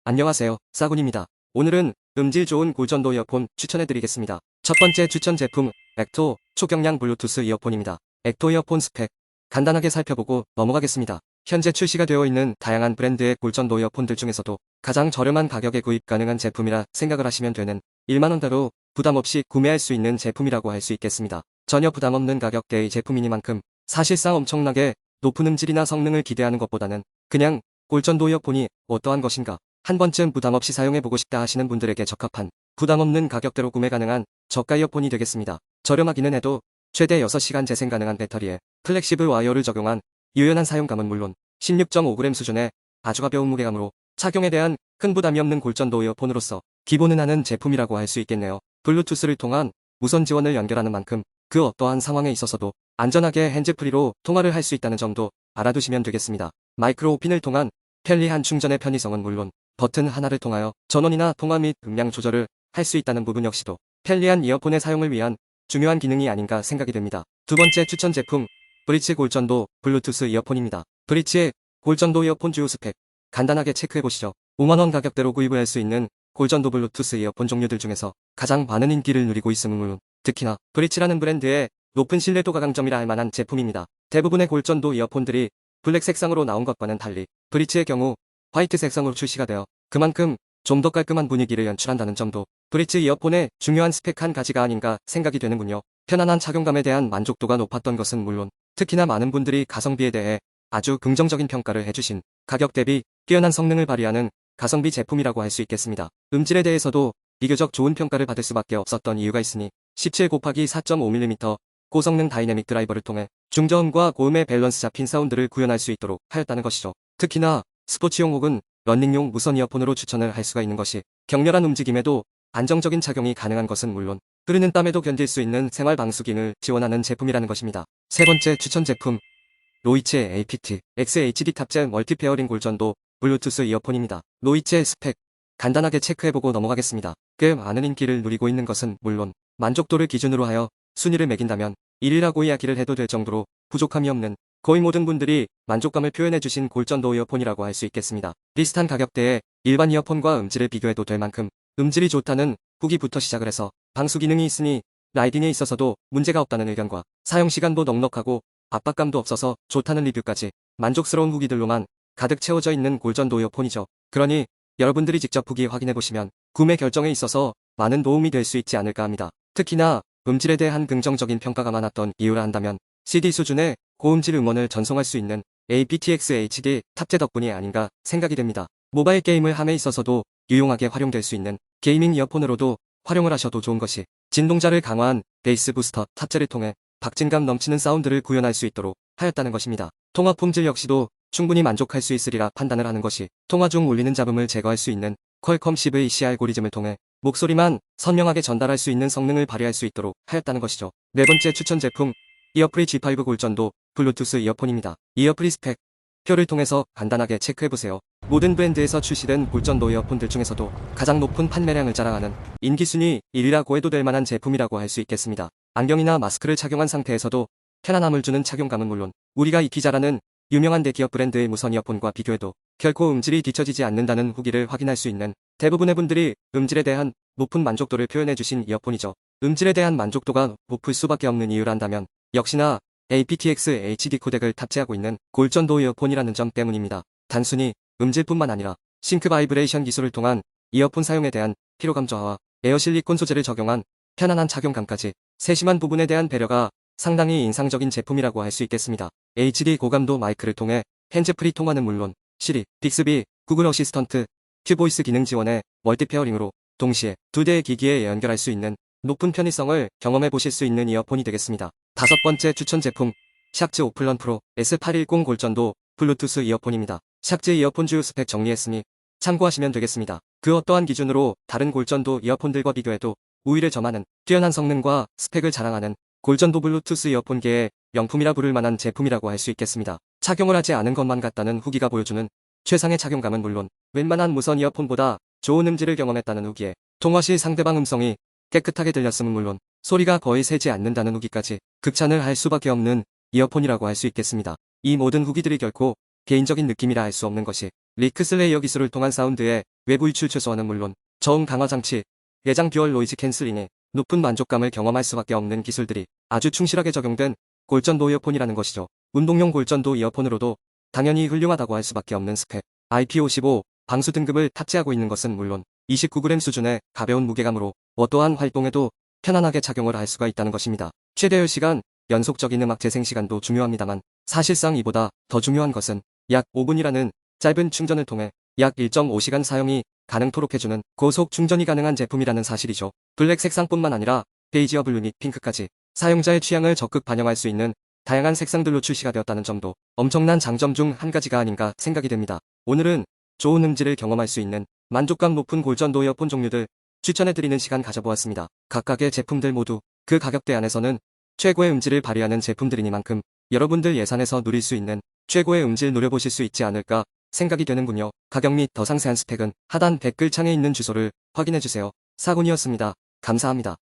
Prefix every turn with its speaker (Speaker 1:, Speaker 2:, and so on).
Speaker 1: 안녕하세요, 싸군입니다. 오늘은 음질 좋은 골전도 이어폰 추천해드리겠습니다. 첫 번째 추천 제품, 액토 초경량 블루투스 이어폰입니다. 액토 이어폰 스펙 간단하게 살펴보고 넘어가겠습니다. 현재 출시가 되어 있는 다양한 브랜드의 골전도 이어폰들 중에서도 가장 저렴한 가격에 구입 가능한 제품이라 생각을 하시면 되는 1만원대로 부담 없이 구매할 수 있는 제품이라고 할 수 있겠습니다. 전혀 부담 없는 가격대의 제품이니만큼 사실상 엄청나게 높은 음질이나 성능을 기대하는 것보다는 그냥 골전도 이어폰이 어떠한 것인가 한 번쯤 부담 없이 사용해보고 싶다 하시는 분들에게 적합한 부담 없는 가격대로 구매 가능한 저가 이어폰이 되겠습니다. 저렴하기는 해도 최대 6시간 재생 가능한 배터리에 플렉시블 와이어를 적용한 유연한 사용감은 물론 16.5g 수준의 아주 가벼운 무게감으로 착용에 대한 큰 부담이 없는 골전도 이어폰으로서 기본은 하는 제품이라고 할 수 있겠네요. 블루투스를 통한 무선 지원을 연결하는 만큼 그 어떠한 상황에 있어서도 안전하게 핸즈프리로 통화를 할 수 있다는 점도 알아두시면 되겠습니다. 마이크로 오핀을 통한 편리한 충전의 편의성은 물론 버튼 하나를 통하여 전원이나 통화 및 음량 조절을 할 수 있다는 부분 역시도 편리한 이어폰의 사용을 위한 중요한 기능이 아닌가 생각이 됩니다. 두 번째 추천 제품, 브리치 골전도 블루투스 이어폰입니다. 브리치의 골전도 이어폰 주요 스펙 간단하게 체크해보시죠. 5만원 가격대로 구입을 할 수 있는 골전도 블루투스 이어폰 종류들 중에서 가장 많은 인기를 누리고 있음은 물론 특히나 브리치라는 브랜드의 높은 신뢰도가 강점이라 할 만한 제품입니다. 대부분의 골전도 이어폰들이 블랙 색상으로 나온 것과는 달리 브리치의 경우 화이트 색상으로 출시가 되어 그만큼 좀 더 깔끔한 분위기를 연출한다는 점도 브리치 이어폰의 중요한 스펙 한 가지가 아닌가 생각이 되는군요. 편안한 착용감에 대한 만족도가 높았던 것은 물론 특히나 많은 분들이 가성비에 대해 아주 긍정적인 평가를 해주신 가격 대비 뛰어난 성능을 발휘하는 가성비 제품이라고 할 수 있겠습니다. 음질에 대해서도 비교적 좋은 평가를 받을 수밖에 없었던 이유가 있으니 17/4.5mm 고성능 다이내믹 드라이버를 통해 중저음과 고음의 밸런스 잡힌 사운드를 구현할 수 있도록 하였다는 것이죠. 특히나 스포츠용 혹은 러닝용 무선 이어폰으로 추천을 할 수가 있는 것이 격렬한 움직임에도 안정적인 착용이 가능한 것은 물론 흐르는 땀에도 견딜 수 있는 생활 방수기능을 지원하는 제품이라는 것입니다. 세 번째 추천 제품, 노이츠의 aptX HD 탑재 멀티 페어링 골전도 블루투스 이어폰입니다. 노이츠의 스펙 간단하게 체크해보고 넘어가겠습니다. 꽤 많은 인기를 누리고 있는 것은 물론 만족도를 기준으로 하여 순위를 매긴다면 1위라고 이야기를 해도 될 정도로 부족함이 없는 거의 모든 분들이 만족감을 표현해주신 골전도 이어폰이라고 할 수 있겠습니다. 비슷한 가격대에 일반 이어폰과 음질을 비교해도 될 만큼 음질이 좋다는 후기부터 시작을 해서 방수 기능이 있으니 라이딩에 있어서도 문제가 없다는 의견과 사용시간도 넉넉하고 압박감도 없어서 좋다는 리뷰까지 만족스러운 후기들로만 가득 채워져 있는 골전도 이어폰이죠. 그러니 여러분들이 직접 후기 확인해보시면 구매 결정에 있어서 많은 도움이 될 수 있지 않을까 합니다. 특히나 음질에 대한 긍정적인 평가가 많았던 이유라 한다면 CD 수준의 고음질 음원을 전송할 수 있는 aptX HD 탑재 덕분이 아닌가 생각이 됩니다. 모바일 게임을 함에 있어서도 유용하게 활용될 수 있는 게이밍 이어폰으로도 활용을 하셔도 좋은 것이 진동자를 강화한 베이스 부스터 탑재를 통해 박진감 넘치는 사운드를 구현할 수 있도록 하였다는 것입니다. 통화 품질 역시도 충분히 만족할 수 있으리라 판단을 하는 것이 통화 중 울리는 잡음을 제거할 수 있는 퀄컴 CVC 알고리즘을 통해 목소리만 선명하게 전달할 수 있는 성능을 발휘할 수 있도록 하였다는 것이죠. 네 번째 추천 제품, 이어프리 G5 골전도 블루투스 이어폰입니다. 이어프리 스펙 표를 통해서 간단하게 체크해보세요. 모든 브랜드에서 출시된 골전도 이어폰들 중에서도 가장 높은 판매량을 자랑하는 인기순위 1위라고 해도 될 만한 제품이라고 할 수 있겠습니다. 안경이나 마스크를 착용한 상태에서도 편안함을 주는 착용감은 물론 우리가 익히 잘 아는 유명한 대기업 브랜드의 무선 이어폰과 비교해도 결코 음질이 뒤처지지 않는다는 후기를 확인할 수 있는 대부분의 분들이 음질에 대한 높은 만족도를 표현해주신 이어폰이죠. 음질에 대한 만족도가 높을 수밖에 없는 이유란다면 역시나 aptX HD 코덱을 탑재하고 있는 골전도 이어폰이라는 점 때문입니다. 단순히 음질뿐만 아니라 싱크 바이브레이션 기술을 통한 이어폰 사용에 대한 피로감 저하와 에어 실리콘 소재를 적용한 편안한 착용감까지 세심한 부분에 대한 배려가 상당히 인상적인 제품이라고 할 수 있겠습니다. HD 고감도 마이크를 통해 핸즈프리 통화는 물론 시리, 빅스비, 구글 어시스턴트, 큐보이스 기능 지원에 멀티 페어링으로 동시에 두 대의 기기에 연결할 수 있는 높은 편의성을 경험해 보실 수 있는 이어폰이 되겠습니다. 다섯 번째 추천 제품, 샥즈 오플런 프로 S810 골전도 블루투스 이어폰입니다. 샥즈 이어폰 주요 스펙 정리했으니 참고하시면 되겠습니다. 그 어떠한 기준으로 다른 골전도 이어폰들과 비교해도 우위를 점하는 뛰어난 성능과 스펙을 자랑하는 골전도 블루투스 이어폰계의 명품이라 부를 만한 제품이라고 할 수 있겠습니다. 착용을 하지 않은 것만 같다는 후기가 보여주는 최상의 착용감은 물론 웬만한 무선 이어폰보다 좋은 음질을 경험했다는 후기에 통화 시 상대방 음성이 깨끗하게 들렸음은 물론 소리가 거의 새지 않는다는 후기까지 극찬을 할 수밖에 없는 이어폰이라고 할 수 있겠습니다. 이 모든 후기들이 결코 개인적인 느낌이라 할 수 없는 것이 리크 슬레이어 기술을 통한 사운드의 외부 유출 최소화는 물론 저음 강화 장치, 내장 듀얼 노이즈 캔슬링에 높은 만족감을 경험할 수밖에 없는 기술들이 아주 충실하게 적용된 골전도 이어폰이라는 것이죠. 운동용 골전도 이어폰으로도 당연히 훌륭하다고 할 수밖에 없는 스펙. IP55 방수 등급을 탑재하고 있는 것은 물론 29g 수준의 가벼운 무게감으로 어떠한 활동에도 편안하게 착용을 할 수가 있다는 것입니다. 최대 10시간 연속적인 음악 재생 시간도 중요합니다만 사실상 이보다 더 중요한 것은 약 5분이라는 짧은 충전을 통해 약 1.5시간 사용이 가능토록 해주는 고속 충전이 가능한 제품이라는 사실이죠. 블랙 색상뿐만 아니라 베이지와 블루 및 핑크까지 사용자의 취향을 적극 반영할 수 있는 다양한 색상들로 출시가 되었다는 점도 엄청난 장점 중 한 가지가 아닌가 생각이 됩니다. 오늘은 좋은 음질을 경험할 수 있는 만족감 높은 골전도 이어폰 종류들 추천해드리는 시간 가져보았습니다. 각각의 제품들 모두 그 가격대 안에서는 최고의 음질을 발휘하는 제품들이니만큼 여러분들 예산에서 누릴 수 있는 최고의 음질 노려보실 수 있지 않을까 생각이 되는군요. 가격 및 더 상세한 스펙은 하단 댓글창에 있는 주소를 확인해주세요. 사군이었습니다. 감사합니다.